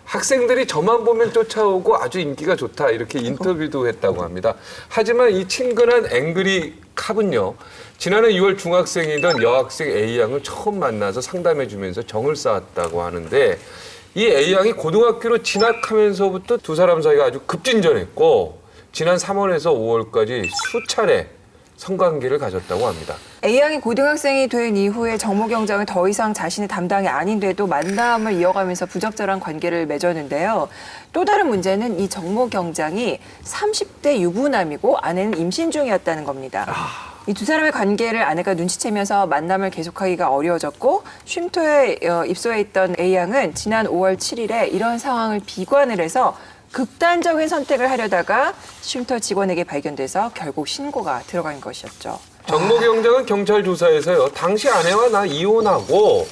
학생들이 저만 보면 쫓아오고 아주 인기가 좋다 이렇게 인터뷰도 했다고 합니다. 하지만 이 친근한 앵그리 캅은요. 지난해 6월 중학생이던 여학생 A양을 처음 만나서 상담해주면서 정을 쌓았다고 하는데 이 A양이 고등학교로 진학하면서부터 두 사람 사이가 아주 급진전했고 지난 3월에서 5월까지 수차례 성관계를 가졌다고 합니다. A양이 고등학생이 된 이후에 정모 경장은 더 이상 자신의 담당이 아닌데도 만남을 이어가면서 부적절한 관계를 맺었는데요. 또 다른 문제는 이 정모 경장이 30대 유부남이고 아내는 임신 중이었다는 겁니다. 이 두 사람의 관계를 아내가 눈치채면서 만남을 계속하기가 어려워졌고 쉼터에 입소해 있던 A양은 지난 5월 7일에 이런 상황을 비관을 해서 극단적인 선택을 하려다가 쉼터 직원에게 발견돼서 결국 신고가 들어간 것이었죠. 정모 경장은 경찰 조사에서요. 당시 아내와 나 이혼하고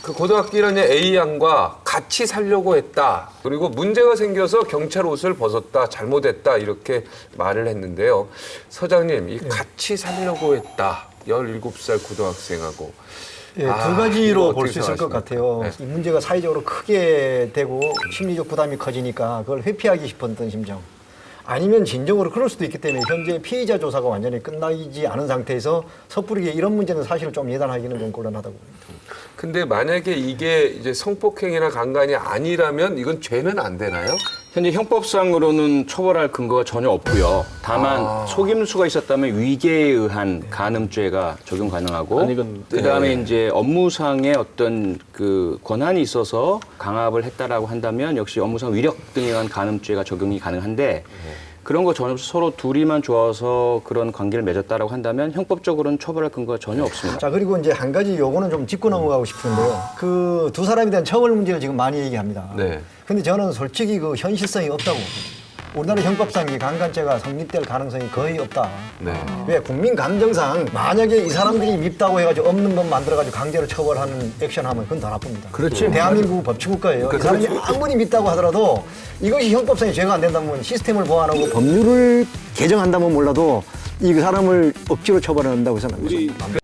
그 고등학교 1학년 A양과 같이 살려고 했다. 그리고 문제가 생겨서 경찰 옷을 벗었다. 잘못했다. 이렇게 말을 했는데요. 서장님, 이 같이 살려고 했다. 17살 고등학생하고. 예, 두 가지로 이거 볼 어떻게 수 있을 것 생각하십니까? 같아요. 네. 이 문제가 사회적으로 크게 되고 심리적 부담이 커지니까 그걸 회피하기 싶었던 심정. 아니면 진정으로 그럴 수도 있기 때문에 현재 피의자 조사가 완전히 끝나지 않은 상태에서 섣부르게 이런 문제는 사실은 좀 예단하기는 좀 곤란하다고 봅니다. 근데 만약에 이게 이제 성폭행이나 강간이 아니라면 이건 죄는 안 되나요? 현재 형법상으로는 처벌할 근거가 전혀 없고요. 다만 속임수가 있었다면 위계에 의한 간음죄가 적용 가능하고 아니, 이건 그다음에 이제 업무상의 어떤 그 권한이 있어서 강압을 했다라고 한다면 역시 업무상 위력 등에 의한 간음죄가 적용이 가능한데 그런 거 전혀 없이 서로 둘이만 좋아서 그런 관계를 맺었다라고 한다면 형법적으로는 처벌할 근거가 전혀 없습니다. 자, 그리고 이제 한 가지 요거는 좀 짚고 넘어가고 싶은데요. 그 두 사람에 대한 처벌 문제를 지금 많이 얘기합니다. 네. 근데 저는 솔직히 그 현실성이 없다고 봅니다. 우리나라 형법상 이 강간죄가 성립될 가능성이 거의 없다. 네. 왜 국민 감정상 만약에 이 사람들이 밉다고 해가지고 없는 법 만들어가지고 강제로 처벌하는 액션하면 그건 더 나쁩니다. 그렇지. 대한민국 법치국가예요. 이 사람이 아무리 밉다고 하더라도 이것이 형법상에 죄가 안 된다면 시스템을 보완하고 법률을 개정한다면 몰라도 이 사람을 억지로 처벌한다고 저는 안 생각합니다.